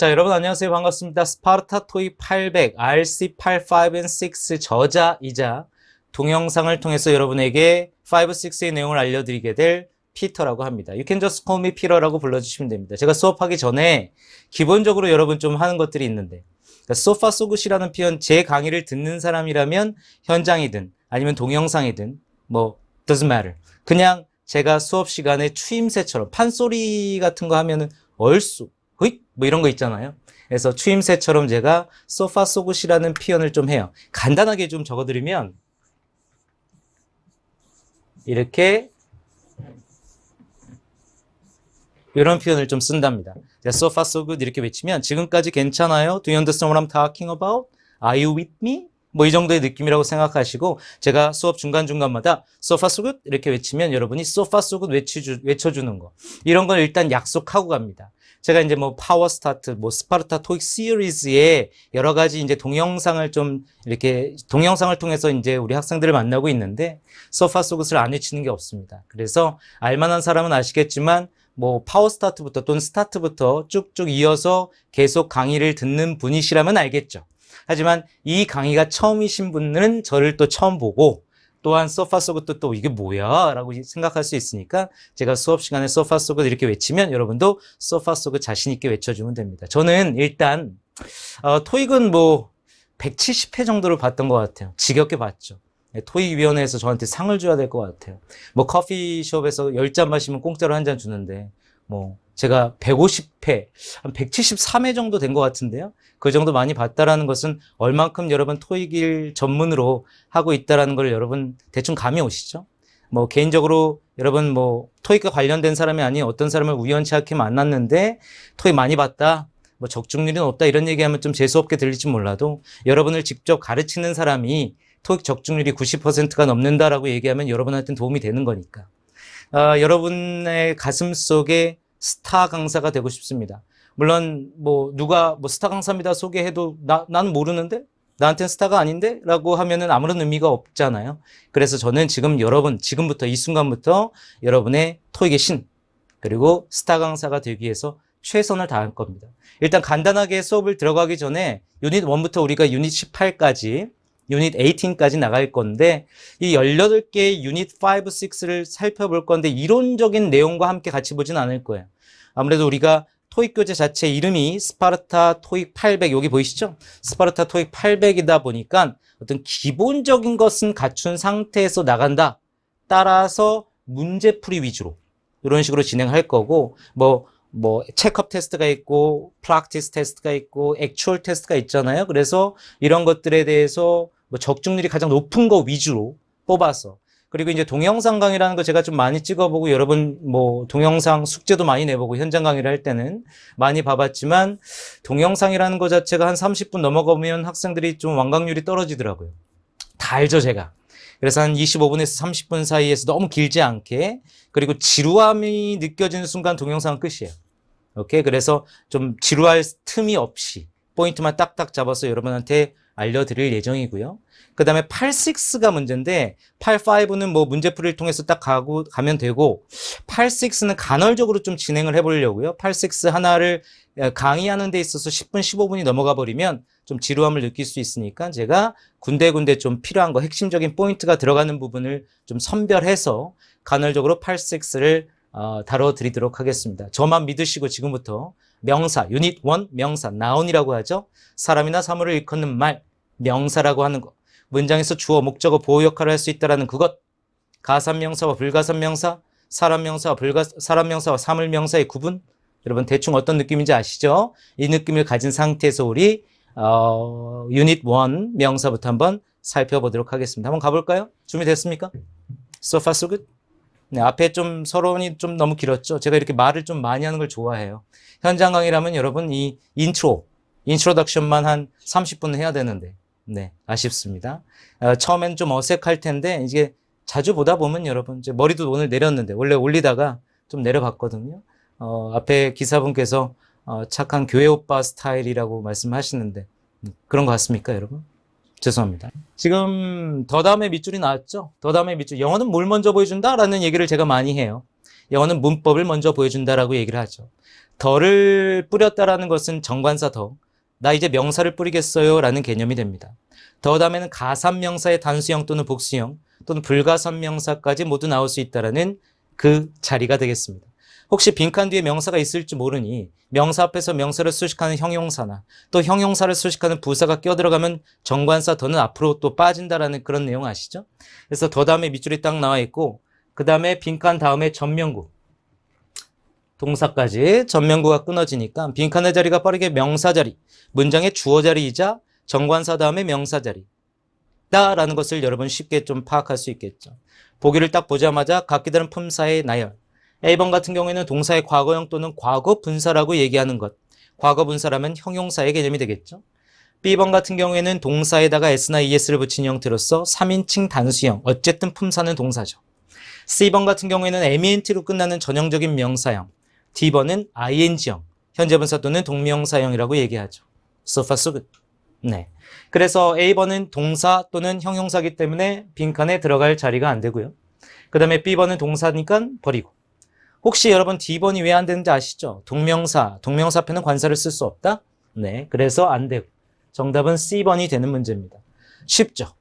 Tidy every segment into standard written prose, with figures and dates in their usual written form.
자, 여러분 안녕하세요. 반갑습니다. 스파르타 토익 800, RC85 and 6 저자이자 동영상을 통해서 여러분에게 5, 6의 내용을 알려드리게 될 피터라고 합니다. You can just call me Peter라고 불러주시면 됩니다. 제가 수업하기 전에 기본적으로 여러분 좀 하는 것들이 있는데, 그러니까 so far so good이라는 표현, 제 강의를 듣는 사람이라면 현장이든 아니면 동영상이든 뭐 doesn't matter. 그냥 제가 수업 시간에 추임새처럼 판소리 같은 거 하면은 얼쑤 으잇 뭐 이런 거 있잖아요. 그래서 추임새처럼 제가 so far so good이라는 표현을 좀 해요. 간단하게 좀 적어드리면 이렇게 이런 표현을 좀 쓴답니다. so far so good 이렇게 외치면 지금까지 괜찮아요? Do you understand what I'm talking about? Are you with me? 뭐 이 정도의 느낌이라고 생각하시고, 제가 수업 중간중간마다 so far so good 이렇게 외치면 여러분이 so far so good 외쳐주는 거, 이런 걸 일단 약속하고 갑니다. 제가 이제 뭐 파워 스타트, 뭐 스파르타 토익 시리즈의 여러 가지 이제 동영상을 좀 이렇게 동영상을 통해서 이제 우리 학생들을 만나고 있는데 so far so good을 안 외치는 게 없습니다. 그래서 알만한 사람은 아시겠지만 뭐 파워 스타트부터 또는 스타트부터 쭉쭉 이어서 계속 강의를 듣는 분이시라면 알겠죠. 하지만 이 강의가 처음이신 분은 저를 또 처음 보고 또한 so far so good 또 이게 뭐야? 라고 생각할 수 있으니까 제가 수업 시간에 so far so good 이렇게 외치면 여러분도 so far so good 자신 있게 외쳐주면 됩니다. 저는 일단 토익은 뭐 170회 정도를 봤던 것 같아요. 지겹게 봤죠. 토익위원회에서 저한테 상을 줘야 될 것 같아요. 뭐 커피숍에서 10잔 마시면 공짜로 한 잔 주는데 뭐 제가 150회, 한 173회 정도 된 것 같은데요. 그 정도 많이 봤다라는 것은 얼만큼 여러분 토익을 전문으로 하고 있다라는 걸 여러분 대충 감이 오시죠? 뭐 개인적으로 여러분 뭐 토익과 관련된 사람이 아닌 어떤 사람을 우연치 않게 만났는데 토익 많이 봤다, 뭐 적중률이 높다 이런 얘기하면 좀 재수없게 들릴지 몰라도 여러분을 직접 가르치는 사람이 토익 적중률이 90%가 넘는다라고 얘기하면 여러분한테는 도움이 되는 거니까. 여러분의 가슴 속에 스타 강사가 되고 싶습니다. 물론 뭐 누가 뭐 스타 강사입니다 소개해도 나는 모르는데? 나한테는 스타가 아닌데? 라고 하면은 아무런 의미가 없잖아요. 그래서 저는 지금 지금부터 이 순간부터 여러분의 토익의 신, 그리고 스타 강사가 되기 위해서 최선을 다할 겁니다. 일단 간단하게 수업을 들어가기 전에 유닛 1부터 우리가 유닛 18까지 유닛 18까지 나갈 건데 이 18개의 유닛 5, 6를 살펴볼 건데 이론적인 내용과 함께 같이 보진 않을 거예요. 아무래도 우리가 토익 교재 자체 이름이 스파르타 토익 800 여기 보이시죠? 스파르타 토익 800이다 보니까 어떤 기본적인 것은 갖춘 상태에서 나간다. 따라서 문제풀이 위주로 이런 식으로 진행할 거고 뭐 체크업 테스트가 있고 프랙티스 테스트가 있고 액추얼 테스트가 있잖아요. 그래서 이런 것들에 대해서 뭐 적중률이 가장 높은 거 위주로 뽑아서, 그리고 이제 동영상 강의라는 거 제가 좀 많이 찍어보고 여러분 뭐 동영상 숙제도 많이 내보고 현장 강의를 할 때는 많이 봐봤지만 동영상이라는 거 자체가 한 30분 넘어가면 학생들이 좀 완강률이 떨어지더라고요. 다 알죠, 제가. 그래서 한 25분에서 30분 사이에서 너무 길지 않게, 그리고 지루함이 느껴지는 순간 동영상은 끝이에요. 오케이? 그래서 좀 지루할 틈이 없이 포인트만 딱딱 잡아서 여러분한테 알려드릴 예정이고요. 그 다음에 8-6가 문제인데 8-5는 뭐 문제풀이를 통해서 딱 가면 되고 8-6는 간헐적으로 좀 진행을 해보려고요. 8-6 하나를 강의하는 데 있어서 10분, 15분이 넘어가 버리면 좀 지루함을 느낄 수 있으니까 제가 군데군데 좀 필요한 거, 핵심적인 포인트가 들어가는 부분을 좀 선별해서 간헐적으로 8-6를 다뤄드리도록 하겠습니다. 저만 믿으시고 지금부터 명사, 유닛 1 명사, noun이라고 하죠. 사람이나 사물을 일컫는 말, 명사라고 하는 것. 문장에서 주어, 목적어, 보호 역할을 할 수 있다는 그것. 가산명사와 불가산명사, 사람명사와 사람명사와 사물명사의 구분. 여러분 대충 어떤 느낌인지 아시죠? 이 느낌을 가진 상태에서 우리 유닛 1 명사부터 한번 살펴보도록 하겠습니다. 한번 가볼까요? 준비됐습니까? So far so good? 네, 앞에 좀 서론이 좀 너무 길었죠? 제가 이렇게 말을 좀 많이 하는 걸 좋아해요. 현장 강의라면 여러분 이 인트로덕션만 한 30분 해야 되는데, 네, 아쉽습니다. 처음엔 좀 어색할 텐데, 이게 자주 보다 보면 여러분, 이제 머리도 오늘 내렸는데, 원래 올리다가 좀 내려봤거든요. 앞에 기사분께서 착한 교회 오빠 스타일이라고 말씀하시는데, 그런 것 같습니까, 여러분? 죄송합니다. 지금 더 다음에 밑줄이 나왔죠? 더 다음에 밑줄. 영어는 뭘 먼저 보여준다? 라는 얘기를 제가 많이 해요. 영어는 문법을 먼저 보여준다라고 얘기를 하죠. 더를 뿌렸다라는 것은 정관사 더. 나 이제 명사를 뿌리겠어요 라는 개념이 됩니다. 더 다음에는 가산명사의 단수형 또는 복수형 또는 불가산명사까지 모두 나올 수 있다라는 그 자리가 되겠습니다. 혹시 빈칸 뒤에 명사가 있을지 모르니 명사 앞에서 명사를 수식하는 형용사나 또 형용사를 수식하는 부사가 껴들어가면 정관사 더는 앞으로 또 빠진다라는 그런 내용 아시죠? 그래서 더 다음에 밑줄이 딱 나와 있고 그 다음에 빈칸 다음에 전명구 동사까지 전명구가 끊어지니까 빈칸의 자리가 빠르게 명사 자리, 문장의 주어 자리이자 정관사 다음에 명사 자리 다라는 것을 여러분 쉽게 좀 파악할 수 있겠죠. 보기를 딱 보자마자 각기 다른 품사의 나열. A번 같은 경우에는 동사의 과거형 또는 과거 분사라고 얘기하는 것. 과거 분사라면 형용사의 개념이 되겠죠. B번 같은 경우에는 동사에다가 S나 ES를 붙인 형태로서 3인칭 단수형. 어쨌든 품사는 동사죠. C번 같은 경우에는 MENT로 끝나는 전형적인 명사형. D번은 ING형. 현재 분사 또는 동명사형이라고 얘기하죠. So far so good. 네. 그래서 A번은 동사 또는 형용사기 때문에 빈칸에 들어갈 자리가 안 되고요. 그 다음에 B번은 동사니까 버리고. 혹시 여러분 D번이 왜 안 되는지 아시죠? 동명사 앞에는 관사를 쓸 수 없다? 네. 그래서 안 되고. 정답은 C번이 되는 문제입니다. 쉽죠?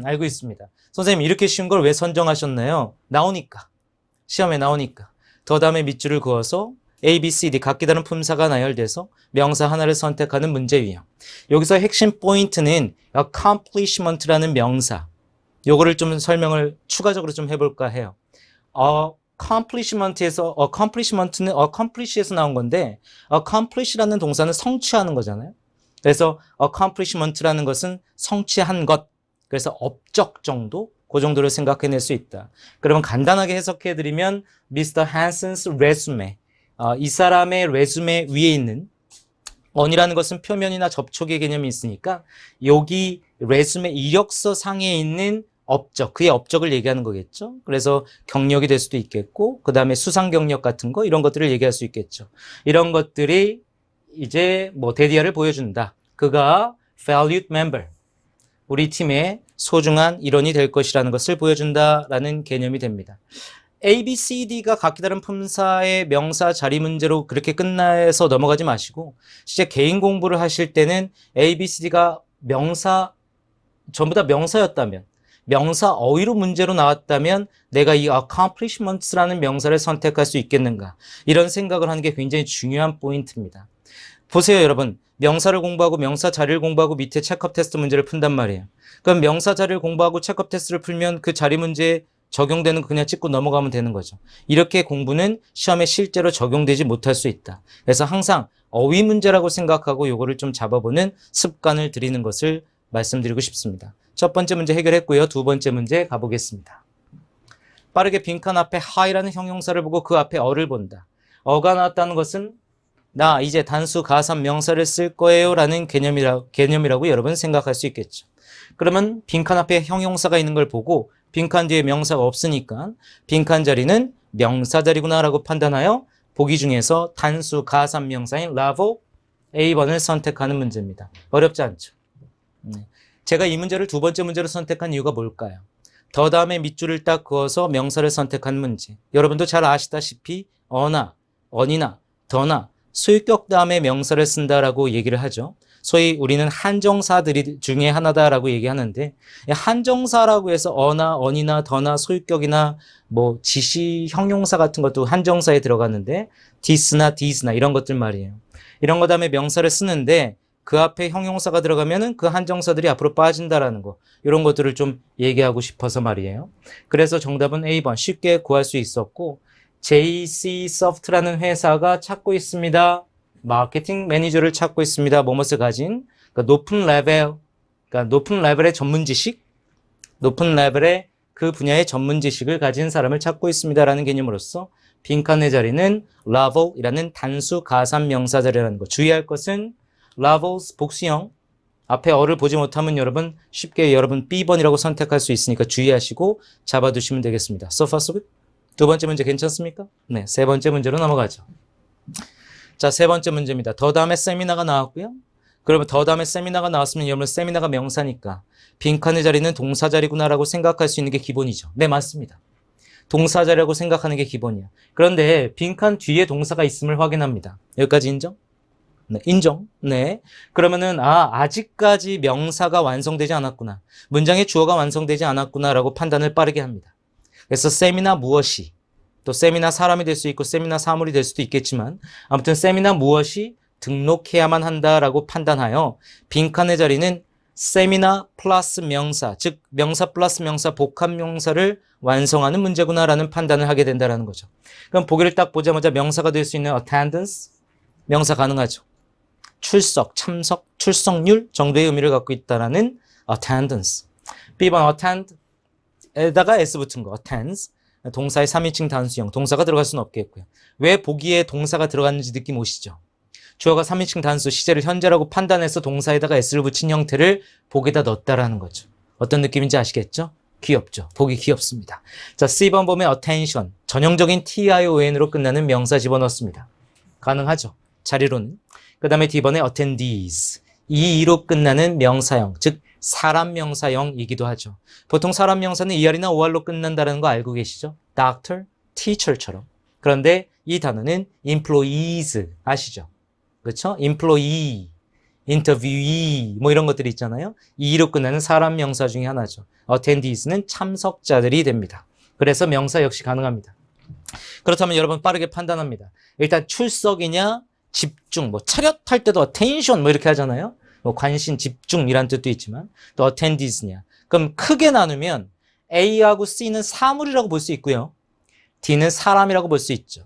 알고 있습니다. 선생님 이렇게 쉬운 걸 왜 선정하셨나요? 나오니까. 시험에 나오니까. 더 다음에 밑줄을 그어서 A, B, C, D 각기 다른 품사가 나열돼서 명사 하나를 선택하는 문제 유형. 여기서 핵심 포인트는 accomplishment라는 명사. 요거를 좀 설명을 추가적으로 좀 해볼까 해요. accomplishment에서 accomplishment는 accomplish에서 나온 건데 accomplish라는 동사는 성취하는 거잖아요. 그래서 accomplishment라는 것은 성취한 것. 그래서 업적 정도? 그 정도를 생각해낼 수 있다. 그러면 간단하게 해석해드리면 Mr. Hanson's resume. 이 사람의 레주메 위에 있는 on이라는 것은 표면이나 접촉의 개념이 있으니까 여기 레주메 이력서 상에 있는 업적, 그의 업적을 얘기하는 거겠죠. 그래서 경력이 될 수도 있겠고 그 다음에 수상 경력 같은 거 이런 것들을 얘기할 수 있겠죠. 이런 것들이 이제 뭐 데디아를 보여준다. 그가 valued member, 우리 팀의 소중한 일원이 될 것이라는 것을 보여준다라는 개념이 됩니다. A, B, C, D가 각기 다른 품사의 명사 자리 문제로 그렇게 끝나서 넘어가지 마시고 실제 개인 공부를 하실 때는 A, B, C, D가 명사 전부 다 명사였다면 명사 어휘로 문제로 나왔다면 내가 이 accomplishments라는 명사를 선택할 수 있겠는가 이런 생각을 하는 게 굉장히 중요한 포인트입니다. 보세요 여러분. 명사를 공부하고 명사 자리를 공부하고 밑에 체크업 테스트 문제를 푼단 말이에요. 그럼 명사 자리를 공부하고 체크업 테스트를 풀면 그 자리 문제에 적용되는 거 그냥 찍고 넘어가면 되는 거죠. 이렇게 공부는 시험에 실제로 적용되지 못할 수 있다. 그래서 항상 어휘 문제라고 생각하고 요거를 좀 잡아보는 습관을 들이는 것을 말씀드리고 싶습니다. 첫 번째 문제 해결했고요. 두 번째 문제 가보겠습니다. 빠르게 빈칸 앞에 high라는 형용사를 보고 그 앞에 어를 본다. 어가 나왔다는 것은 나 이제 단수 가산 명사를 쓸 거예요 라는 개념이라고 여러분 생각할 수 있겠죠. 그러면 빈칸 앞에 형용사가 있는 걸 보고 빈칸 뒤에 명사가 없으니까 빈칸 자리는 명사 자리구나 라고 판단하여 보기 중에서 단수 가산 명사인 love A번을 선택하는 문제입니다. 어렵지 않죠? 제가 이 문제를 두 번째 문제로 선택한 이유가 뭘까요? 더 다음에 밑줄을 딱 그어서 명사를 선택한 문제. 여러분도 잘 아시다시피 어나, 언이나, 더나 소유격 다음에 명사를 쓴다라고 얘기를 하죠. 소위 우리는 한정사들 중에 하나다라고 얘기하는데 한정사라고 해서 어나, 언이나, 더나, 소유격이나 뭐 지시, 형용사 같은 것도 한정사에 들어가는데 this나 these나 이런 것들 말이에요. 이런 거 다음에 명사를 쓰는데 그 앞에 형용사가 들어가면은 그 한정사들이 앞으로 빠진다라는 거 이런 것들을 좀 얘기하고 싶어서 말이에요. 그래서 정답은 A번 쉽게 구할 수 있었고 JCsoft라는 회사가 찾고 있습니다. 마케팅 매니저를 찾고 있습니다. 뭐뭇을 가진 그러니까 높은 레벨의 전문 지식, 높은 레벨의 그 분야의 전문 지식을 가진 사람을 찾고 있습니다라는 개념으로서 빈칸의 자리는 level이라는 단수 가산 명사 자리라는 거. 주의할 것은 levels 복수형 앞에 어를 보지 못하면 여러분 쉽게 여러분 B번이라고 선택할 수 있으니까 주의하시고 잡아두시면 되겠습니다. So far so good? 두 번째 문제 괜찮습니까? 네, 세 번째 문제로 넘어가죠. 자, 세 번째 문제입니다. 더 다음에 세미나가 나왔고요. 그러면 더 다음에 세미나가 나왔으면 여러분 세미나가 명사니까 빈칸의 자리는 동사 자리구나라고 생각할 수 있는 게 기본이죠. 네, 맞습니다. 동사자라고 생각하는 게 기본이야. 그런데 빈칸 뒤에 동사가 있음을 확인합니다. 여기까지 인정? 네, 인정. 네. 그러면은 아직까지 명사가 완성되지 않았구나. 문장의 주어가 완성되지 않았구나라고 판단을 빠르게 합니다. 그래서 셈이나 무엇이, 또 셈이나 사람이 될 수 있고 셈이나 사물이 될 수도 있겠지만 아무튼 셈이나 무엇이 등록해야만 한다라고 판단하여 빈칸의 자리는 셈이나 플러스 명사, 즉 명사 플러스 명사 복합 명사를 완성하는 문제구나라는 판단을 하게 된다는 거죠. 그럼 보기를 딱 보자마자 명사가 될 수 있는 attendance, 명사 가능하죠. 출석, 참석, 출석률 정도의 의미를 갖고 있다라는 attendance. B번 attend에다가 s 붙은 거, attends. 동사의 3인칭 단수형, 동사가 들어갈 수는 없겠고요. 왜 보기에 동사가 들어갔는지 느낌 오시죠? 주어가 3인칭 단수, 시제를 현재라고 판단해서 동사에다가 s를 붙인 형태를 보기에다 넣었다라는 거죠. 어떤 느낌인지 아시겠죠? 귀엽죠? 보기 귀엽습니다. 자, C번 보면 attention, 전형적인 TION으로 끝나는 명사 집어넣습니다. 가능하죠? 자리로는. 그 다음에 D번에 attendees, EE로 끝나는 명사형, 즉 사람 명사형이기도 하죠. 보통 사람 명사는 ER이나 OR로 끝난다는 거 알고 계시죠? doctor, teacher처럼. 그런데 이 단어는 employees 아시죠? 그렇죠? employee, interviewee 뭐 이런 것들이 있잖아요. EE로 끝나는 사람 명사 중에 하나죠. attendees는 참석자들이 됩니다. 그래서 명사 역시 가능합니다. 그렇다면 여러분 빠르게 판단합니다. 일단 출석이냐 집중, 뭐 차렷할 때도 attention 뭐 이렇게 하잖아요. 뭐 관심, 집중이란 뜻도 있지만 또 attendees냐. 그럼 크게 나누면 A하고 C는 사물이라고 볼 수 있고요. D는 사람이라고 볼 수 있죠.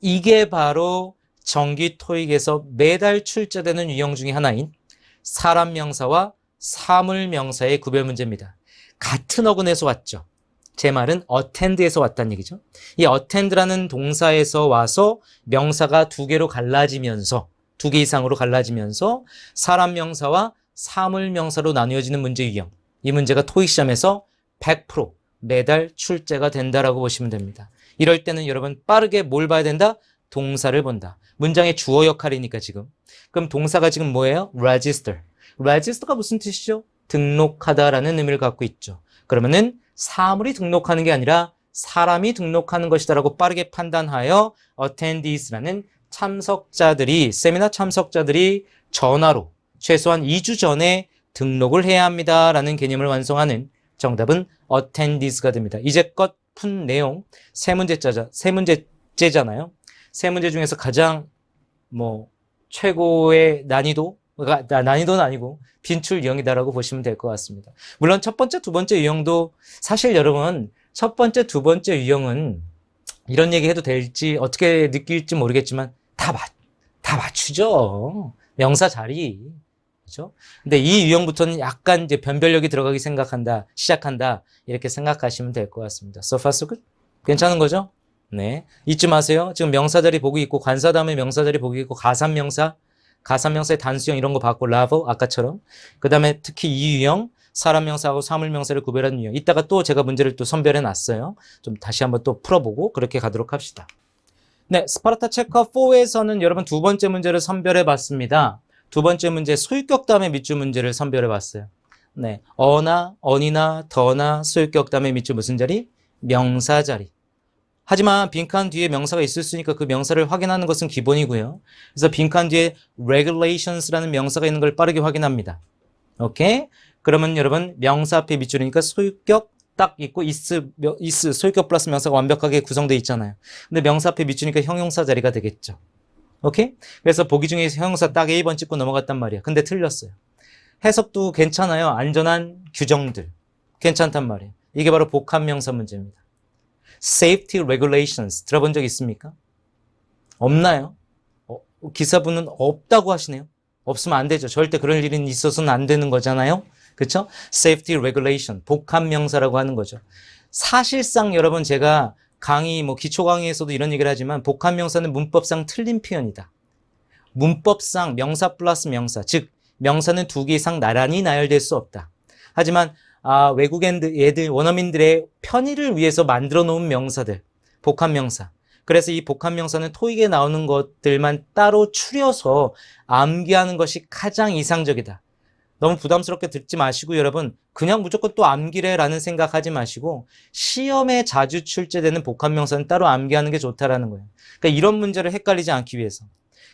이게 바로 정기 토익에서 매달 출제되는 유형 중에 하나인 사람 명사와 사물 명사의 구별 문제입니다. 같은 어근에서 왔죠. 제 말은 attend에서 왔다는 얘기죠. 이 attend라는 동사에서 와서 명사가 두 개로 갈라지면서, 두 개 이상으로 갈라지면서 사람 명사와 사물 명사로 나뉘어지는 문제 유형. 이 문제가 토익 시험에서 100% 매달 출제가 된다라고 보시면 됩니다. 이럴 때는 여러분 빠르게 뭘 봐야 된다? 동사를 본다. 문장의 주어 역할이니까 지금. 그럼 동사가 지금 뭐예요? register. register가 무슨 뜻이죠? 등록하다라는 의미를 갖고 있죠. 그러면은 사물이 등록하는 게 아니라 사람이 등록하는 것이다라고 빠르게 판단하여 attendees라는 참석자들이, 세미나 참석자들이 전화로 최소한 2주 전에 등록을 해야 합니다라는 개념을 완성하는 정답은 attendees가 됩니다. 이제껏 푼 내용 세 문제째잖아요. 세 문제 중에서 가장 최고의 난이도는 아니고 빈출 유형이다라고 보시면 될 것 같습니다. 물론 첫 번째, 두 번째 유형도 사실 여러분 첫 번째, 두 번째 유형은 이런 얘기 해도 될지 어떻게 느낄지 모르겠지만 다 맞추죠. 명사 자리. 그죠? 근데 이 유형부터는 약간 이제 변별력이 들어가기 시작한다. 이렇게 생각하시면 될 것 같습니다. So far so good? 괜찮은 거죠? 네. 잊지 마세요. 지금 명사 자리 보기 있고 관사 다음에 명사 자리 보기 있고 가산명사의 단수형 이런 거 봤고 라버 아까처럼. 그 다음에 특히 이 유형 사람 명사하고 사물 명사를 구별하는 유형. 이따가 또 제가 문제를 또 선별해 놨어요. 좀 다시 한번 또 풀어보고 그렇게 가도록 합시다. 네, 스파르타 체커 4에서는 여러분 두 번째 문제를 선별해 봤습니다. 두 번째 문제 소유격 다음에 밑줄 문제를 선별해 봤어요. 네, 어나, 언이나, 더나, 소유격 다음에 밑줄 무슨 자리? 명사 자리. 하지만 빈칸 뒤에 명사가 있을 수 있으니까 그 명사를 확인하는 것은 기본이고요. 그래서 빈칸 뒤에 regulations라는 명사가 있는 걸 빠르게 확인합니다. 오케이? 그러면 여러분 명사 앞에 밑줄이니까 소유격 딱 있고 is 소유격 플러스 명사가 완벽하게 구성되어 있잖아요. 근데 명사 앞에 밑줄이니까 형용사 자리가 되겠죠. 오케이? 그래서 보기 중에 형용사 딱 A번 찍고 넘어갔단 말이야. 근데 틀렸어요. 해석도 괜찮아요. 안전한 규정들. 괜찮단 말이에요. 이게 바로 복합 명사 문제입니다. Safety regulations 들어본 적 있습니까? 없나요? 기사분은 없다고 하시네요. 없으면 안 되죠. 절대 그럴 일은 있어서는 안 되는 거잖아요. 그렇죠? Safety regulation 복합 명사라고 하는 거죠. 사실상 여러분 제가 강의 기초 강의에서도 이런 얘기를 하지만 복합 명사는 문법상 틀린 표현이다. 문법상 명사 플러스 명사, 즉 명사는 두 개 이상 나란히 나열될 수 없다. 하지만 외국인들, 원어민들의 편의를 위해서 만들어 놓은 명사들, 복합 명사. 그래서 이 복합 명사는 토익에 나오는 것들만 따로 추려서 암기하는 것이 가장 이상적이다. 너무 부담스럽게 듣지 마시고 여러분 그냥 무조건 또 암기래라는 생각하지 마시고 시험에 자주 출제되는 복합명사는 따로 암기하는 게 좋다라는 거예요. 그러니까 이런 문제를 헷갈리지 않기 위해서.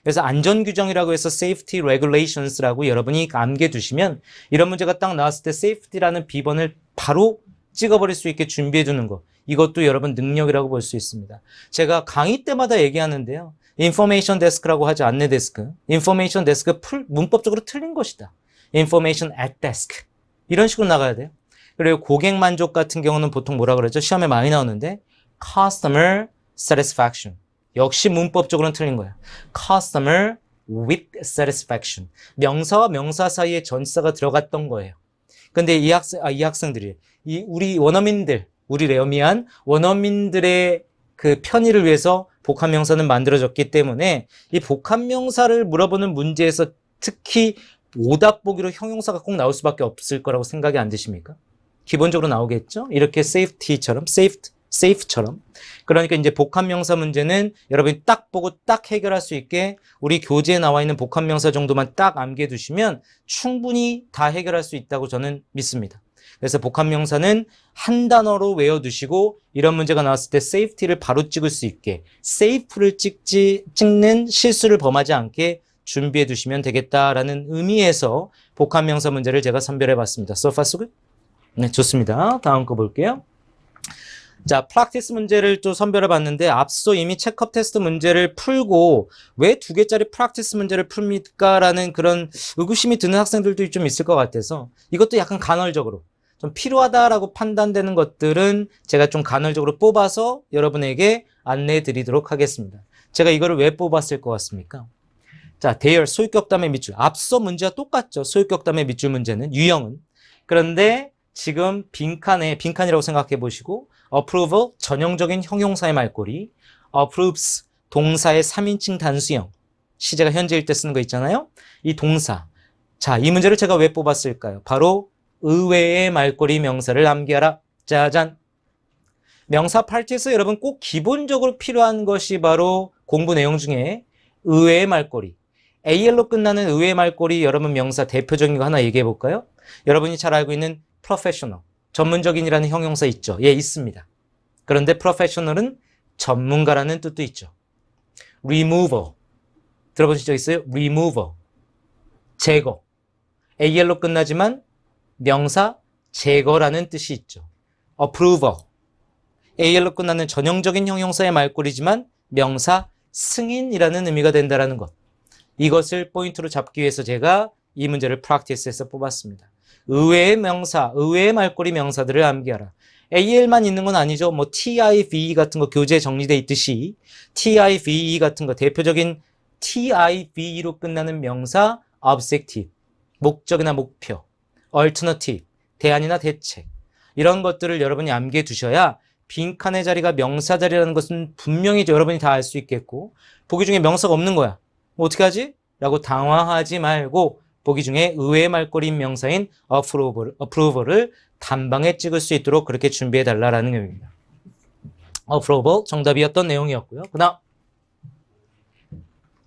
그래서 안전규정이라고 해서 safety regulations라고 여러분이 암기해 두시면 이런 문제가 딱 나왔을 때 safety라는 비번을 바로 찍어버릴 수 있게 준비해 두는 거. 이것도 여러분 능력이라고 볼 수 있습니다. 제가 강의 때마다 얘기하는데요. 인포메이션 데스크라고 하죠. 안내 데스크. 인포메이션 데스크 문법적으로 틀린 것이다. information at desk. 이런 식으로 나가야 돼요. 그리고 고객 만족 같은 경우는 보통 뭐라 그러죠? 시험에 많이 나오는데 customer satisfaction. 역시 문법적으로는 틀린 거예요. customer with satisfaction. 명사와 명사 사이에 전치사가 들어갔던 거예요. 근데 이 학생들이 우리 원어민들, 우리 레어미안 원어민들의 그 편의를 위해서 복합명사는 만들어졌기 때문에 이 복합명사를 물어보는 문제에서 특히 오답 보기로 형용사가 꼭 나올 수밖에 없을 거라고 생각이 안 드십니까? 기본적으로 나오겠죠? 이렇게 safety처럼, safe처럼. 그러니까 이제 복합명사 문제는 여러분이 딱 보고 딱 해결할 수 있게 우리 교재에 나와 있는 복합명사 정도만 딱 암기해 두시면 충분히 다 해결할 수 있다고 저는 믿습니다. 그래서 복합명사는 한 단어로 외워두시고 이런 문제가 나왔을 때 safety를 바로 찍을 수 있게 safe를 찍는 실수를 범하지 않게 준비해 두시면 되겠다라는 의미에서 복합명사 문제를 제가 선별해 봤습니다. So far so good? 네, 좋습니다. 다음 거 볼게요. 자, 프랙티스 문제를 또 선별해 봤는데 앞서 이미 체크업 테스트 문제를 풀고 왜 2개짜리 프랙티스 문제를 풉니까? 라는 그런 의구심이 드는 학생들도 좀 있을 것 같아서 이것도 약간 간헐적으로 좀 필요하다라고 판단되는 것들은 제가 좀 간헐적으로 뽑아서 여러분에게 안내해 드리도록 하겠습니다. 제가 이거를 왜 뽑았을 것 같습니까? 자, 대열, 소유격담의 밑줄. 앞서 문제와 똑같죠. 소유격담의 밑줄 문제는, 유형은. 그런데 지금 빈칸이라고 생각해 보시고, approval, 전형적인 형용사의 말꼬리, approves, 동사의 3인칭 단수형. 시제가 현재일 때 쓰는 거 있잖아요. 이 동사. 자, 이 문제를 제가 왜 뽑았을까요? 바로 의외의 말꼬리 명사를 암기하라. 짜잔. 명사 파트에서 여러분 꼭 기본적으로 필요한 것이 바로 공부 내용 중에 의외의 말꼬리. AL로 끝나는 의외의 말꼬리 여러분 명사 대표적인 거 하나 얘기해 볼까요? 여러분이 잘 알고 있는 professional, 전문적인이라는 형용사 있죠? 예, 있습니다. 그런데 professional은 전문가라는 뜻도 있죠. removal, 들어보신 적 있어요? removal, 제거. AL로 끝나지만 명사 제거라는 뜻이 있죠. approval, AL로 끝나는 전형적인 형용사의 말꼬리지만 명사 승인이라는 의미가 된다는 것. 이것을 포인트로 잡기 위해서 제가 이 문제를 프랙티스에서 뽑았습니다. 의외의 명사, 의외의 말꼬리 명사들을 암기하라. AL만 있는 건 아니죠. 뭐 TIVE 같은 거 교재에 정리되어 있듯이 TIVE 같은 거 대표적인 TIVE로 끝나는 명사 objective, 목적이나 목표, alternative, 대안이나 대책 이런 것들을 여러분이 암기해 두셔야 빈칸의 자리가 명사 자리라는 것은 분명히 여러분이 다 알 수 있겠고 보기 중에 명사가 없는 거야. 뭐 어떻게 하지? 라고 당황하지 말고 보기 중에 의외의 말꼬리인 명사인 approval을 단방에 찍을 수 있도록 그렇게 준비해 달라라는 의미입니다. approval 정답이었던 내용이었고요. 그 다음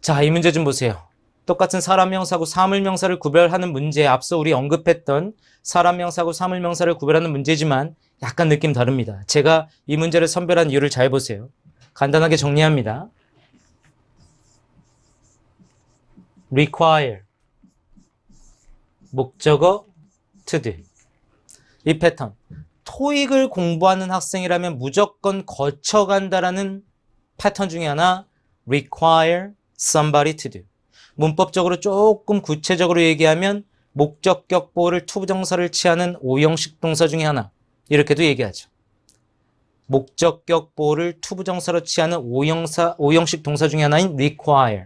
자, 이 문제 좀 보세요. 똑같은 사람명사하고 사물명사를 구별하는 문제에 앞서 우리 언급했던 사람명사하고 사물명사를 구별하는 문제지만 약간 느낌 다릅니다. 제가 이 문제를 선별한 이유를 잘 보세요. 간단하게 정리합니다. require, 목적어, to do. 이 패턴. 토익을 공부하는 학생이라면 무조건 거쳐간다라는 패턴 중에 하나 require somebody to do. 문법적으로 조금 구체적으로 얘기하면 목적격 보호를 투부정사를 취하는 오형식 동사 중에 하나. 이렇게도 얘기하죠. 목적격 보호를 투부정사로 취하는 오형식 동사 중에 하나인 require.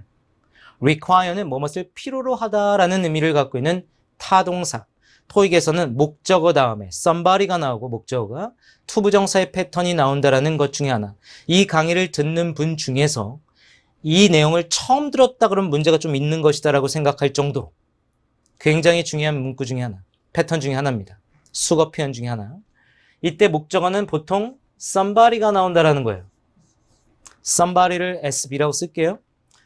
require는 무엇을 필요로 하다라는 의미를 갖고 있는 타동사. 토익에서는 목적어 다음에 somebody가 나오고 목적어가 투부정사의 패턴이 나온다라는 것 중에 하나. 이 강의를 듣는 분 중에서 이 내용을 처음 들었다 그러면 문제가 좀 있는 것이다라고 생각할 정도로 굉장히 중요한 문구 중에 하나, 패턴 중에 하나입니다. 수거 표현 중에 하나. 이때 목적어는 보통 somebody가 나온다라는 거예요. somebody를 SB라고 쓸게요.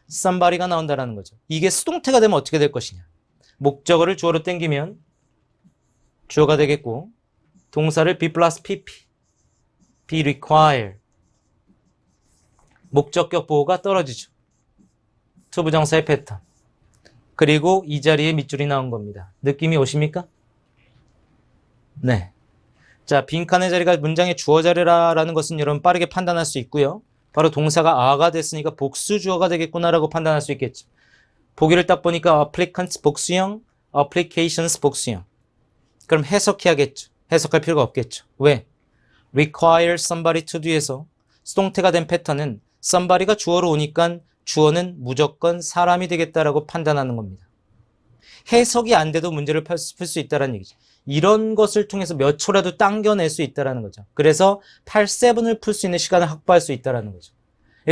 somebody가 나온다라는 거죠. 이게 수동태가 되면 어떻게 될 것이냐. 목적어를 주어로 땡기면 주어가 되겠고 동사를 be plus pp, be require. 목적격 보호가 떨어지죠. 투부정사의 패턴. 그리고 이 자리에 밑줄이 나온 겁니다. 느낌이 오십니까? 네. 자, 빈칸의 자리가 문장의 주어 자리라는 것은 여러분 빠르게 판단할 수 있고요. 바로 동사가 a가 됐으니까 복수 주어가 되겠구나라고 판단할 수 있겠죠. 보기를 딱 보니까 applicants 복수형, applications 복수형. 그럼 해석해야겠죠. 해석할 필요가 없겠죠. 왜? require somebody to do에서 수동태가 된 패턴은 somebody가 주어로 오니까 주어는 무조건 사람이 되겠다라고 판단하는 겁니다. 해석이 안 돼도 문제를 풀 수 있다는 얘기죠. 이런 것을 통해서 몇 초라도 당겨낼 수 있다는 거죠. 그래서 8-7을 풀 수 있는 시간을 확보할 수 있다는 거죠.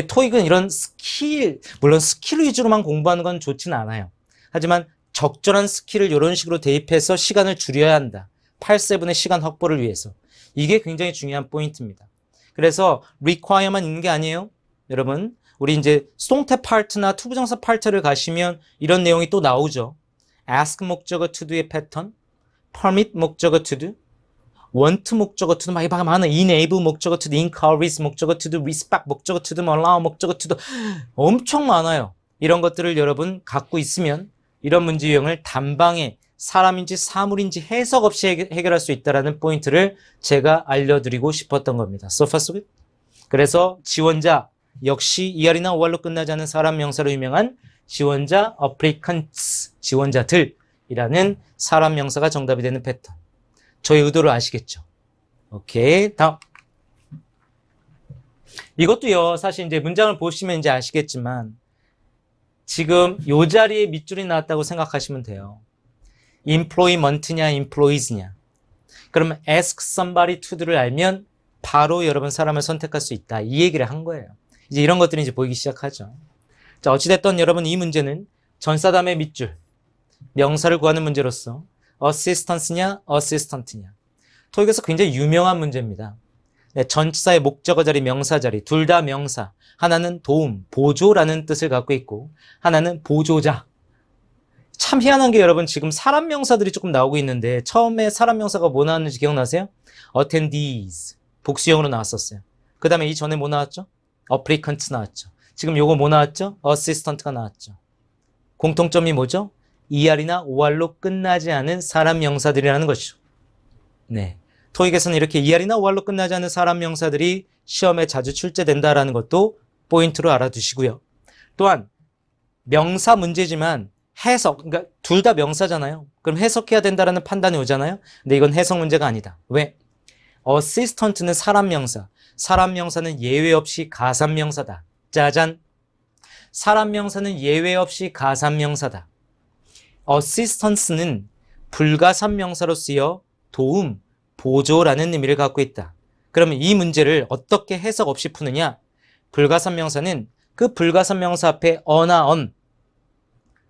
토익은 이런 스킬, 물론 스킬 위주로만 공부하는 건 좋지는 않아요. 하지만 적절한 스킬을 이런 식으로 대입해서 시간을 줄여야 한다. 8-7의 시간 확보를 위해서. 이게 굉장히 중요한 포인트입니다. 그래서 require만 있는 게 아니에요. 여러분, 우리 이제 수동태 파트나 투부정사 파트를 가시면 이런 내용이 또 나오죠. ask 목적어 to do의 패턴, permit 목적어 to do, want 목적어 to do, 막 많은 enable 목적어 to do, encourage 목적어 to do, respect 목적어 to do, allow 목적어 to do 엄청 많아요. 이런 것들을 여러분 갖고 있으면 이런 문제 유형을 단방에 사람인지 사물인지 해석 없이 해결할 수 있다는 포인트를 제가 알려드리고 싶었던 겁니다. So far so good? 그래서 지원자 역시 ER이나 OR로 끝나지 않은 사람 명사로 유명한 지원자 applicants, 지원자들이라는 사람 명사가 정답이 되는 패턴. 저의 의도를 아시겠죠? 오케이, 다음. 이것도요, 사실 이제 문장을 보시면 이제 아시겠지만 지금 요 자리에 밑줄이 나왔다고 생각하시면 돼요. employment냐, employees냐. 그러면 ask somebody to를 알면 바로 여러분 사람을 선택할 수 있다. 이 얘기를 한 거예요. 이제 이런 것들이 이제 보이기 시작하죠. 자, 어찌됐든 여러분 이 문제는 전사담의 밑줄, 명사를 구하는 문제로서 assistance냐, assistant냐. 토익에서 굉장히 유명한 문제입니다. 네, 전치사의 목적어 자리, 명사 자리, 둘 다 명사. 하나는 도움, 보조라는 뜻을 갖고 있고 하나는 보조자. 참 희한한 게 여러분 지금 사람 명사들이 조금 나오고 있는데 처음에 사람 명사가 뭐 나왔는지 기억나세요? attendees, 복수형으로 나왔었어요. 그 다음에 이 전에 뭐 나왔죠? applicants 나왔죠. 지금 요거 뭐 나왔죠? assistant가 나왔죠. 공통점이 뭐죠? ER이나 OR로 끝나지 않은 사람 명사들이라는 것이죠. 네. 토익에서는 이렇게 ER이나 OR로 끝나지 않은 사람 명사들이 시험에 자주 출제된다라는 것도 포인트로 알아두시고요. 또한 명사 문제지만 해석, 그러니까 둘 다 명사잖아요. 그럼 해석해야 된다라는 판단이 오잖아요. 근데 이건 해석 문제가 아니다. 왜? assistant는 사람 명사, 사람 명사는 예외 없이 가산 명사다. 짜잔. 사람 명사는 예외 없이 가산 명사다. assistance는 불가산 명사로 쓰여 도움, 보조라는 의미를 갖고 있다. 그러면 이 문제를 어떻게 해석 없이 푸느냐? 불가산 명사는 그 불가산 명사 앞에 어나 언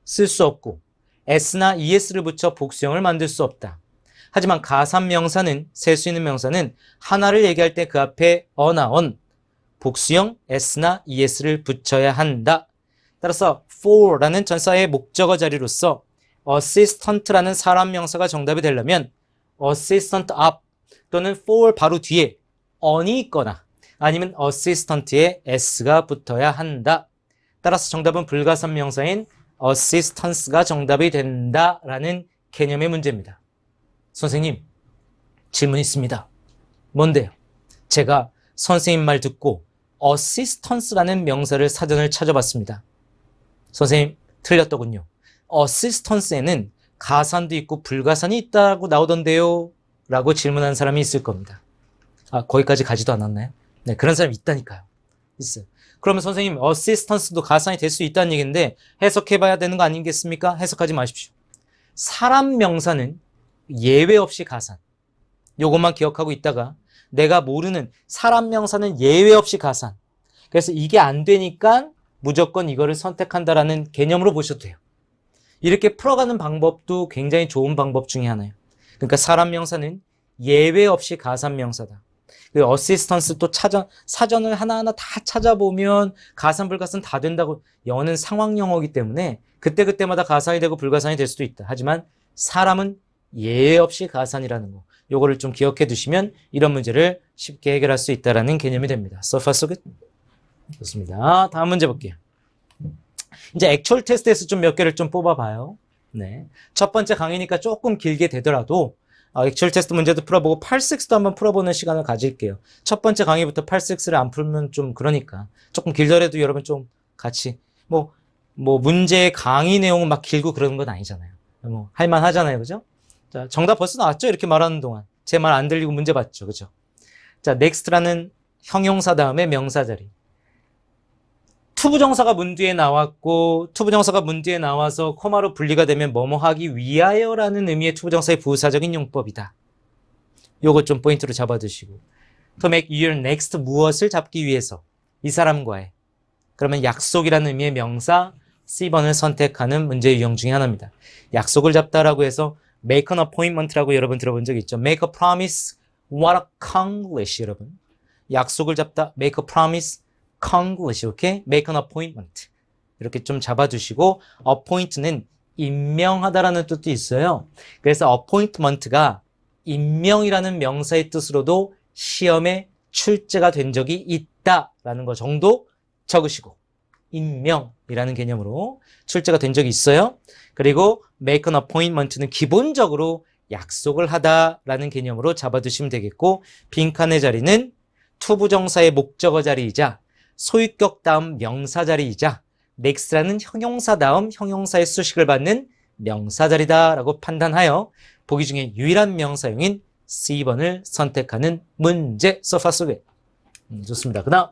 쓸 수 없고 s나 es를 붙여 복수형을 만들 수 없다. 하지만 가산 명사는, 셀 수 있는 명사는 하나를 얘기할 때 그 앞에 어나 언, 복수형 s나 es를 붙여야 한다. 따라서 for라는 전사의 목적어 자리로서 assistant라는 사람 명사가 정답이 되려면 assistant 앞 또는 for 바로 뒤에 on이 있거나 아니면 assistant에 s가 붙어야 한다. 따라서 정답은 불가산 명사인 assistance가 정답이 된다라는 개념의 문제입니다. 선생님, 질문 있습니다. 뭔데요? 제가 선생님 말 듣고 assistance라는 명사를 사전을 찾아봤습니다. 선생님, 틀렸더군요. assistance에는 가산도 있고 불가산이 있다고 나오던데요? 라고 질문한 사람이 있을 겁니다. 아, 거기까지 가지도 않았나요? 네, 그런 사람이 있다니까요. 있어요. 그러면 선생님, assistance도 가산이 될 수 있다는 얘기인데 해석해봐야 되는 거 아니겠습니까? 해석하지 마십시오. 사람 명사는 예외 없이 가산. 요것만 기억하고 있다가 내가 모르는 사람 명사는 예외 없이 가산. 그래서 이게 안 되니까 무조건 이거를 선택한다라는 개념으로 보셔도 돼요. 이렇게 풀어가는 방법도 굉장히 좋은 방법 중에 하나예요. 그러니까 사람 명사는 예외 없이 가산 명사다. 그 어시스턴스 또 사전을 하나하나 다 찾아보면 가산, 불가산 다 된다고. 영어는 상황 영어이기 때문에 그때그때마다 가산이 되고 불가산이 될 수도 있다. 하지만 사람은 예외 없이 가산이라는 거. 요거를 좀 기억해 두시면 이런 문제를 쉽게 해결할 수 있다라는 개념이 됩니다. So far so good? 좋습니다. 다음 문제 볼게요. 이제 액츄얼 테스트에서 좀 몇 개를 좀 뽑아봐요. 네. 첫 번째 강의니까 조금 길게 되더라도 액츄얼 테스트 문제도 풀어보고 8-6도 한번 풀어보는 시간을 가질게요. 첫 번째 강의부터 8-6를 안 풀면 좀 그러니까 조금 길더라도 여러분 좀 같이 뭐 문제 강의 내용은 막 길고 그러는 건 아니잖아요. 뭐 할만하잖아요, 그죠? 자, 정답 벌써 나왔죠? 이렇게 말하는 동안 제 말 안 들리고 문제 봤죠, 그죠? 자, next라는 형용사 다음에 명사 자리. 투부정사가 문 뒤에 나왔고 투부정사가 문 뒤에 나와서 코마로 분리가 되면 뭐뭐 하기 위하여라는 의미의 투부정사의 부사적인 용법이다. 요거 좀 포인트로 잡아두시고 to make your next 무엇을 잡기 위해서 이 사람과의 그러면 약속이라는 의미의 명사 C번을 선택하는 문제 유형 중에 하나입니다. 약속을 잡다라고 해서 make an appointment라고 여러분 들어본 적 있죠. make a promise, what a Konglish 여러분. 약속을 잡다, make a promise, Konglish, 오케이? make an appointment. 이렇게 좀 잡아두시고 appoint는 임명하다라는 뜻도 있어요. 그래서 appointment가 임명이라는 명사의 뜻으로도 시험에 출제가 된 적이 있다라는 거 정도 적으시고 임명이라는 개념으로 출제가 된 적이 있어요. 그리고 make an appointment는 기본적으로 약속을 하다라는 개념으로 잡아두시면 되겠고 빈칸의 자리는 투부정사의 목적어 자리이자 소유격 다음 명사 자리이자 next라는 형용사 다음 형용사의 수식을 받는 명사 자리다라고 판단하여 보기 중에 유일한 명사형인 C번을 선택하는 문제 so far so good. 좋습니다. 그 다음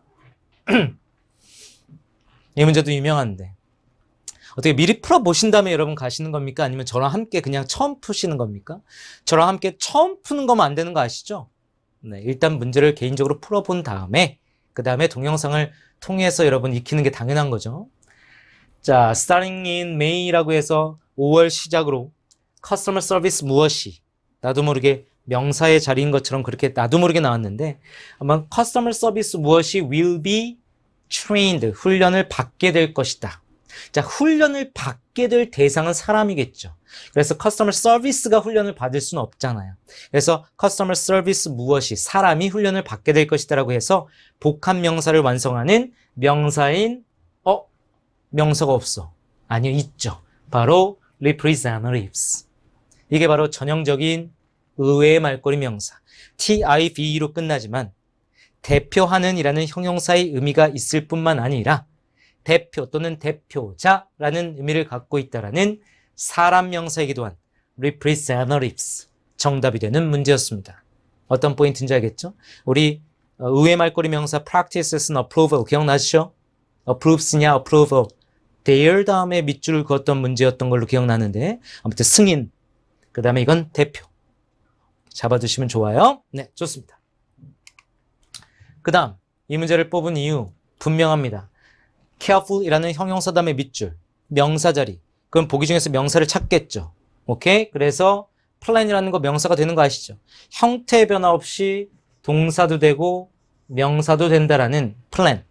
이 문제도 유명한데 어떻게 미리 풀어보신 다음에 여러분 가시는 겁니까? 아니면 저랑 함께 그냥 처음 푸시는 겁니까? 저랑 함께 처음 푸는 거면 안 되는 거 아시죠? 네, 일단 문제를 개인적으로 풀어본 다음에 그 다음에 동영상을 통해서 여러분 익히는 게 당연한 거죠. 자, starting in May라고 해서 5월 시작으로 customer service 무엇이 나도 모르게 명사의 자리인 것처럼 그렇게 나도 모르게 나왔는데 아마 customer service 무엇이 will be trained 훈련을 받게 될 것이다. 자, 훈련을 받게 될 대상은 사람이겠죠. 그래서 customer service가 훈련을 받을 수는 없잖아요. 그래서 customer service 무엇이 사람이 훈련을 받게 될 것이다라고 해서 복합 명사를 완성하는 명사인 명사가 없어. 아니요, 있죠. 바로 representatives. 이게 바로 전형적인 의외의 말꼬리 명사. TIVE로 끝나지만 대표하는 이라는 형용사의 의미가 있을 뿐만 아니라 대표 또는 대표자라는 의미를 갖고 있다라는 사람 명사이기도 한 representatives 정답이 되는 문제였습니다. 어떤 포인트인지 알겠죠? 우리 의외 말꼬리 명사 practices and approval 기억나시죠? approves냐 approval there 다음에 밑줄을 그었던 문제였던 걸로 기억나는데 아무튼 승인 그 다음에 이건 대표 잡아두시면 좋아요. 네, 좋습니다. 그 다음 이 문제를 뽑은 이유 분명합니다. careful이라는 형용사 다음에 밑줄 명사 자리 그럼 보기 중에서 명사를 찾겠죠. 오케이? 그래서 plan이라는 거 명사가 되는 거 아시죠? 형태 변화 없이 동사도 되고 명사도 된다라는 plan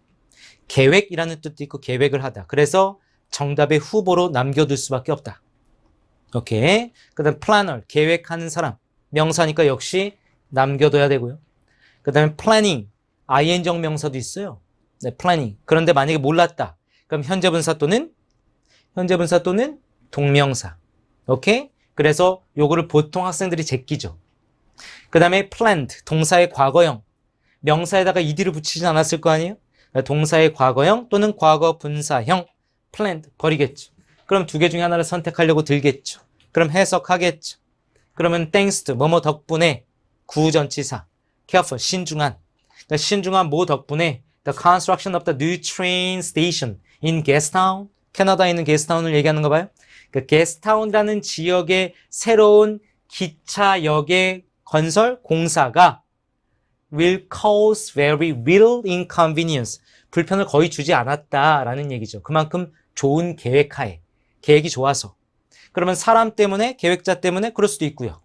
계획이라는 뜻도 있고 계획을 하다. 그래서 정답의 후보로 남겨둘 수밖에 없다. 오케이? 그 다음 planner 계획하는 사람 명사니까 역시 남겨둬야 되고요. 그 다음에 planning ing적 명사도 있어요. 네, planning. 그런데 만약에 몰랐다. 그럼 현재 분사 또는 동명사. 오케이? 그래서 요거를 보통 학생들이 제끼죠. 그 다음에 planned. 동사의 과거형. 명사에다가 ed를 붙이진 않았을 거 아니에요? 동사의 과거형 또는 과거 분사형. planned. 버리겠죠. 그럼 두 개 중에 하나를 선택하려고 들겠죠. 그럼 해석하겠죠. 그러면 thanks to 뭐뭐 덕분에 구전치사. careful. 신중한. 그러니까 신중한 뭐 덕분에 The construction of the new train station in Gastown, 캐나다에 있는 게스타운을 얘기하는 거 봐요. 그 게스타운이라는 지역의 새로운 기차역의 건설 공사가 will cause very little inconvenience, 불편을 거의 주지 않았다라는 얘기죠. 그만큼 좋은 계획하에, 계획이 좋아서. 그러면 사람 때문에, 계획자 때문에 그럴 수도 있고요.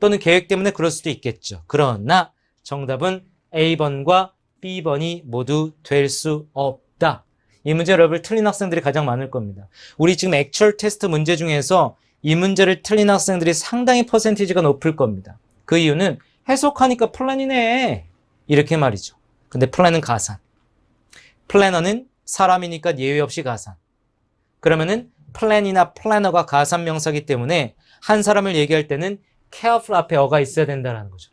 또는 계획 때문에 그럴 수도 있겠죠. 그러나 정답은 A번과 B번이 모두 될 수 없다. 이 문제 여러분 틀린 학생들이 가장 많을 겁니다. 우리 지금 액츄얼 테스트 문제 중에서 이 문제를 틀린 학생들이 상당히 퍼센티지가 높을 겁니다. 그 이유는 해석하니까 플랜이네. 이렇게 말이죠. 근데 플랜은 가산. 플래너는 사람이니까 예외 없이 가산. 그러면은 플랜이나 플래너가 가산 명사이기 때문에 한 사람을 얘기할 때는 careful 앞에 어가 있어야 된다는 거죠.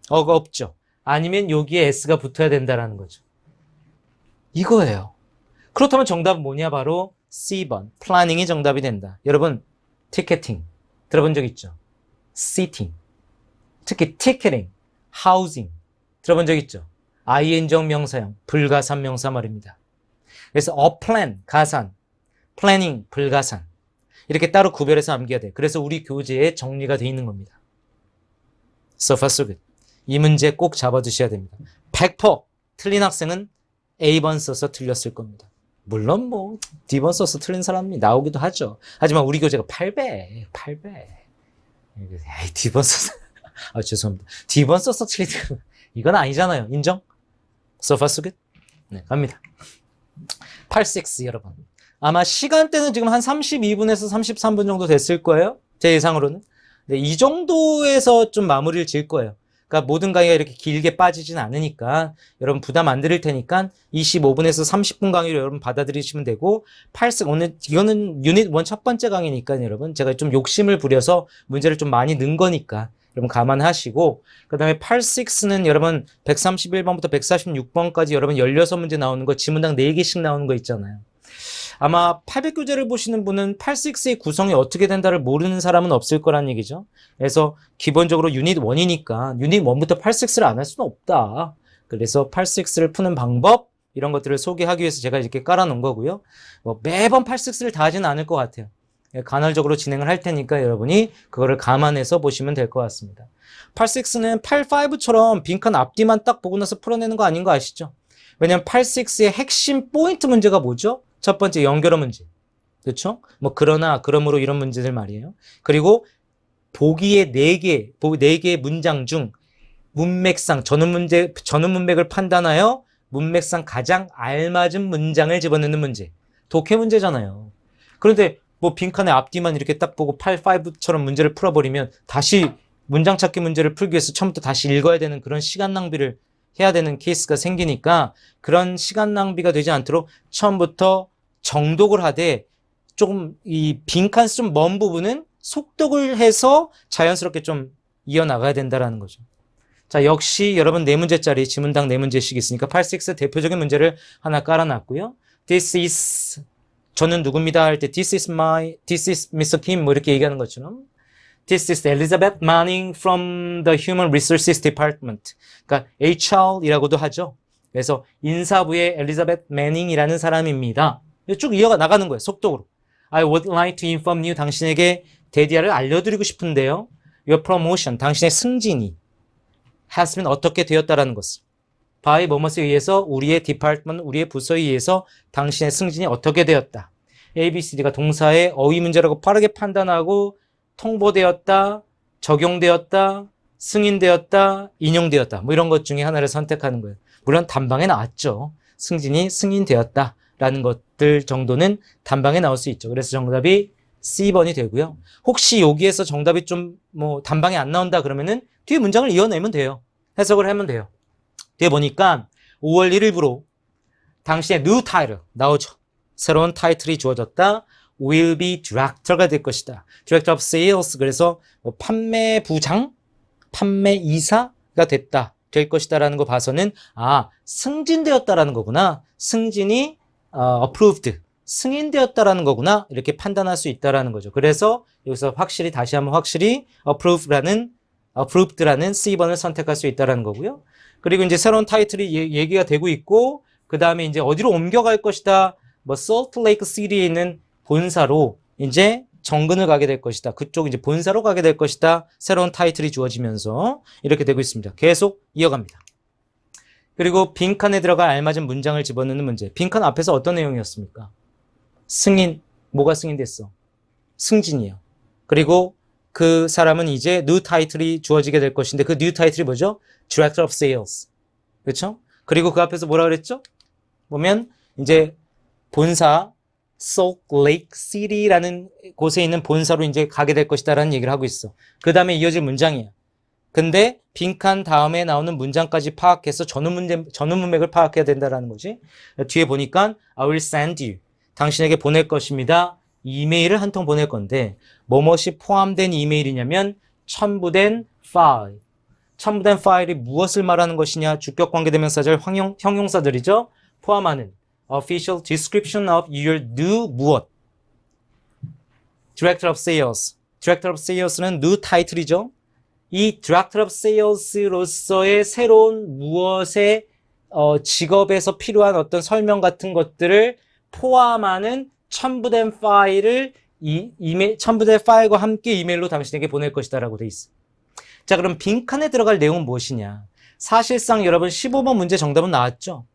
어가 없죠. 아니면 여기에 s가 붙어야 된다는 거죠. 이거예요. 그렇다면 정답은 뭐냐? 바로 C번. 플래닝이 정답이 된다. 여러분, 티켓팅 들어본 적 있죠? 시팅. 특히 티켓팅, 하우징 들어본 적 있죠? ing형 명사형, 불가산 명사 말입니다. 그래서 plan, 가산, planning, 불가산. 이렇게 따로 구별해서 암기해야 돼요. 그래서 우리 교재에 정리가 되어 있는 겁니다. So far so good. 이 문제 꼭 잡아두셔야 됩니다. 100% 틀린 학생은 A번 써서 틀렸을 겁니다. 물론 뭐 D번 써서 틀린 사람이 나오기도 하죠. 하지만 우리 교재가 8배. 에이, D번 써서 죄송합니다. D번 써서 틀린 이건 아니잖아요. 인정? So far so good. 네, 갑니다. 86 여러분. 아마 시간대는 지금 한 32분에서 33분 정도 됐을 거예요. 제 예상으로는. 네, 이 정도에서 좀 마무리를 지을 거예요. 그러니까 모든 강의가 이렇게 길게 빠지진 않으니까 여러분 부담 안 드릴 테니까 25분에서 30분 강의로 여러분 받아들이시면 되고 86 오늘 이거는 유닛 1 첫 번째 강의니까 여러분 제가 좀 욕심을 부려서 문제를 좀 많이 넣은 거니까 여러분 감안하시고 그 다음에 86는 여러분 131번부터 146번까지 여러분 16문제 나오는 거 지문당 4개씩 나오는 거 있잖아요. 아마 800교재를 보시는 분은 86의 구성이 어떻게 된다를 모르는 사람은 없을 거란 얘기죠. 그래서 기본적으로 유닛 1이니까 유닛 1부터 86를 안 할 수는 없다. 그래서 86를 푸는 방법 이런 것들을 소개하기 위해서 제가 이렇게 깔아놓은 거고요. 뭐 매번 86를 다 하지는 않을 것 같아요. 간헐적으로 진행을 할 테니까 여러분이 그거를 감안해서 보시면 될 것 같습니다. 86는 85처럼 빈칸 앞뒤만 딱 보고 나서 풀어내는 거 아닌 거 아시죠? 왜냐면 86의 핵심 포인트 문제가 뭐죠? 첫 번째 연결어 문제. 그렇죠? 뭐 그러나 그러므로 이런 문제들 말이에요. 그리고 보기의 4개의 문장 중 문맥상 전원 문맥을 판단하여 문맥상 가장 알맞은 문장을 집어넣는 문제. 독해 문제잖아요. 그런데 뭐 빈칸의 앞뒤만 이렇게 딱 보고 85처럼 문제를 풀어버리면 다시 문장 찾기 문제를 풀기 위해서 처음부터 다시 읽어야 되는 그런 시간 낭비를 해야 되는 케이스가 생기니까 그런 시간 낭비가 되지 않도록 처음부터 정독을 하되 조금 이 빈칸 좀 먼 부분은 속독을 해서 자연스럽게 좀 이어나가야 된다는 거죠. 자, 역시 여러분 4문제짜리 지문당 4문제씩 있으니까 86 대표적인 문제를 하나 깔아놨고요. This is 저는 누굽니다 할 때 this is Mr. Kim 뭐 이렇게 얘기하는 것처럼 This is Elizabeth Manning from the Human Resources Department. 그러니까 HR이라고도 하죠. 그래서 인사부의 엘리자베트 매닝이라는 사람입니다. 쭉 이어가 나가는 거예요. 속독으로. I would like to inform you. 당신에게 대디아를 알려드리고 싶은데요. Your promotion. 당신의 승진이 has been 어떻게 되었다라는 것을. by 뭐뭐에 의해서 우리의 department, 우리의 부서에 의해서 당신의 승진이 어떻게 되었다. A, B, C, D가 동사의 어휘 문제라고 빠르게 판단하고 통보되었다, 적용되었다, 승인되었다, 인용되었다. 뭐 이런 것 중에 하나를 선택하는 거예요. 물론 단방에 나왔죠. 승진이 승인되었다라는 것들 정도는 단방에 나올 수 있죠. 그래서 정답이 C번이 되고요. 혹시 여기에서 정답이 좀 뭐 단방에 안 나온다 그러면은 뒤에 문장을 이어내면 돼요. 해석을 하면 돼요. 뒤에 보니까 5월 1일부로 당신의 new title 나오죠. 새로운 타이틀이 주어졌다. will be director가 될 것이다. director of sales. 그래서 뭐 판매부장, 판매이사가 될 것이다라는 거 봐서는 승진되었다라는 거구나. 승진이 approved, 승인되었다라는 거구나. 이렇게 판단할 수 있다라는 거죠. 그래서 여기서 확실히 다시 한번 확실히 approved라는 C번을 선택할 수 있다라는 거고요. 그리고 이제 새로운 타이틀이 얘기가 되고 있고 그 다음에 이제 어디로 옮겨갈 것이다. 뭐 Salt Lake City에 있는 본사로 이제 정근을 가게 될 것이다. 그쪽 이제 본사로 가게 될 것이다. 새로운 타이틀이 주어지면서 이렇게 되고 있습니다. 계속 이어갑니다. 그리고 빈칸에 들어갈 알맞은 문장을 집어넣는 문제. 빈칸 앞에서 어떤 뭐가 승인됐어? 승진이에요. 그리고 그 사람은 이제 new title이 주어지게 될 것인데 그 new title이 뭐죠? Director of Sales. 그렇죠? 그리고 그 앞에서 뭐라 그랬죠? 보면 이제 본사 Salt Lake City라는 곳에 있는 본사로 이제 가게 될 것이다라는 얘기를 하고 있어. 그 다음에 이어질 문장이야. 근데 빈칸 다음에 나오는 문장까지 파악해서 전후 문맥을 파악해야 된다라는 거지. 뒤에 보니까 I will send you. 당신에게 보낼 것입니다. 이메일을 한 통 보낼 건데 뭐뭇이 포함된 이메일이냐면 첨부된 파일. 첨부된 파일이 무엇을 말하는 것이냐? 주격 관계대명사절 형용사들이죠. 포함하는 official description of your new 무엇. Director of Sales. Director of Sales는 new title이죠. 이 Director of Sales로서의 새로운 무엇의 직업에서 필요한 어떤 설명 같은 것들을 포함하는 첨부된 파일을 첨부된 파일과 함께 이메일로 당신에게 보낼 것이다라고 돼 있어. 자, 그럼 빈칸에 들어갈 내용은 무엇이냐? 사실상 여러분 15번 문제 정답은 나왔죠?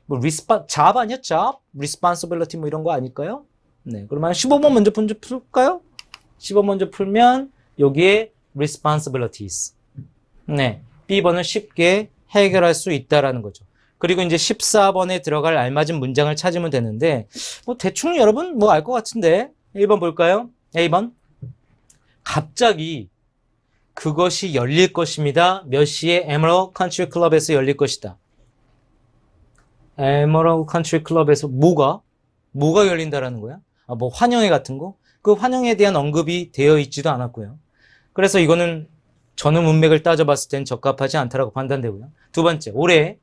뭐 job 아니야? job? responsibility 뭐 이런 거 아닐까요? 네, 그러면 15번 먼저 풀까요? 15번 먼저 풀면 여기에 responsibilities. 네, B번을 쉽게 해결할 수 있다라는 거죠. 그리고 이제 14번에 들어갈 알맞은 문장을 찾으면 되는데 뭐 대충 여러분 뭐 알 것 같은데 1번 볼까요? A번. 갑자기 그것이 열릴 것입니다. 몇 시에 Emerald Country Club에서 열릴 것이다. Emerald Country Club에서 뭐가 열린다라는 거야? 아, 뭐 환영회 같은 거? 그 환영회에 대한 언급이 되어 있지도 않았고요. 그래서 이거는 전후 문맥을 따져봤을 땐 적합하지 않다라고 판단되고요. 두 번째, 올해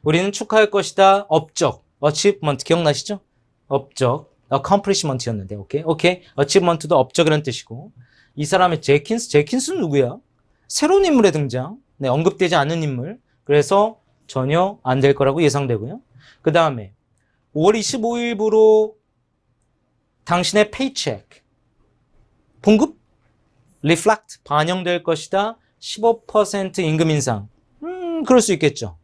우리는 축하할 것이다. 업적, achievement 기억나시죠? 업적, accomplishment였는데, 오케이. achievement도 업적이라는 뜻이고, 이 사람의 제킨스는 누구야? 새로운 인물의 등장, 네, 언급되지 않는 인물. 그래서 전혀 안 될 거라고 예상되고요. 그 다음에 5월 25일부로 당신의 페이체크, 봉급, reflect, 반영될 것이다. 15% 임금 인상. 그럴 수 있겠죠.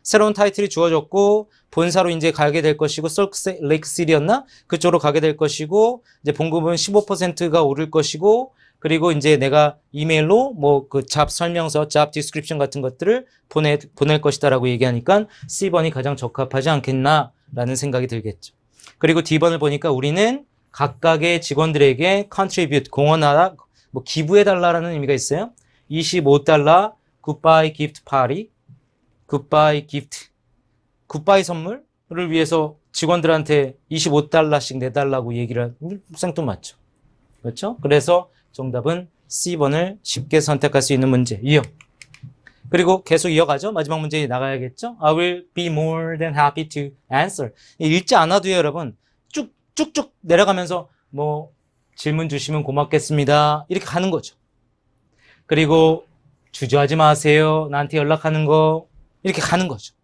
새로운 타이틀이 주어졌고 본사로 이제 가게 될 것이고 솔트 레이크 시티였나? 그쪽으로 가게 될 것이고 이제 봉급은 15%가 오를 것이고 그리고 이제 내가 이메일로 뭐 그 잡 설명서, 잡 디스크립션 같은 것들을 보낼 것이다라고 얘기하니까 C번이 가장 적합하지 않겠나라는 생각이 들겠죠. 그리고 D번을 보니까 우리는 각각의 직원들에게 contribute, 공헌하라, 뭐 기부해달라라는 의미가 있어요. $25 굿바이 기프트 파티, 굿바이 기프트, 굿바이 선물을 위해서 직원들한테 $25씩 내달라고 얘기를 생뚱맞죠. 그렇죠? 그래서 정답은 C번을 쉽게 선택할 수 있는 문제. 이어. 그리고 계속 이어가죠. 마지막 문제 나가야겠죠. I will be more than happy to answer. 읽지 않아도요, 여러분. 쭉쭉 내려가면서 뭐 질문 주시면 고맙겠습니다. 이렇게 가는 거죠. 그리고 주저하지 마세요. 나한테 연락하는 거. 이렇게 가는 거죠.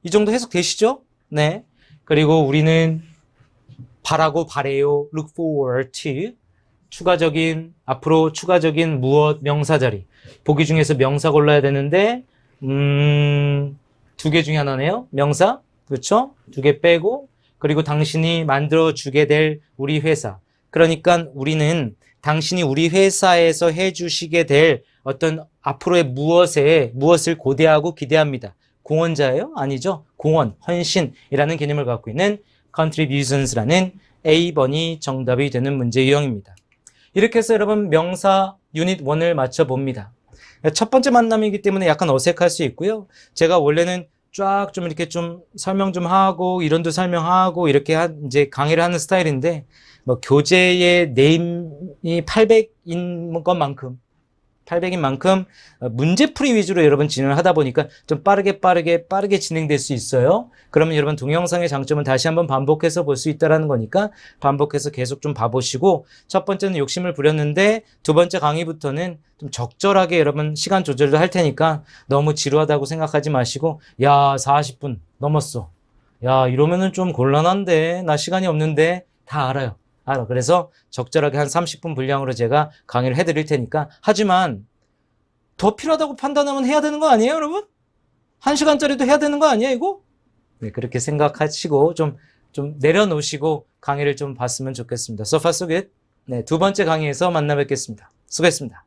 이 정도 해석 되시죠? 네. 그리고 우리는 바라고 바래요. look forward to. 앞으로 추가적인 무엇 명사 자리. 보기 중에서 명사 골라야 되는데, 두 개 중에 하나네요. 명사. 그렇죠? 2개 빼고, 그리고 당신이 만들어주게 될 우리 회사. 그러니까 우리는 당신이 우리 회사에서 해주시게 될 어떤 앞으로의 무엇을 고대하고 기대합니다. 공헌자예요? 아니죠. 공헌, 헌신이라는 개념을 갖고 있는 contributions라는 A번이 정답이 되는 문제 유형입니다. 이렇게 해서 여러분 명사 유닛 1을 맞춰봅니다. 첫 번째 만남이기 때문에 약간 어색할 수 있고요. 제가 원래는 쫙 좀 이렇게 좀 설명 좀 하고 이론도 설명하고 이렇게 이제 강의를 하는 스타일인데 뭐 교재의 네임이 800인 것만큼 800인 만큼 문제풀이 위주로 여러분 진행을 하다 보니까 좀 빠르게 진행될 수 있어요. 그러면 여러분 동영상의 장점은 다시 한번 반복해서 볼 수 있다는 거니까 반복해서 계속 좀 봐보시고 첫 번째는 욕심을 부렸는데 두 번째 강의부터는 좀 적절하게 여러분 시간 조절도 할 테니까 너무 지루하다고 생각하지 마시고 야 40분 넘었어. 야 이러면은 좀 곤란한데 나 시간이 없는데 다 알아요. 그래서 적절하게 한 30분 분량으로 제가 강의를 해드릴 테니까 하지만 더 필요하다고 판단하면 해야 되는 거 아니에요 여러분? 1시간짜리도 해야 되는 거 아니에요 이거? 네, 그렇게 생각하시고 좀 내려놓으시고 강의를 좀 봤으면 좋겠습니다. So far so good. 네, 두 번째 강의에서 만나 뵙겠습니다. 수고했습니다.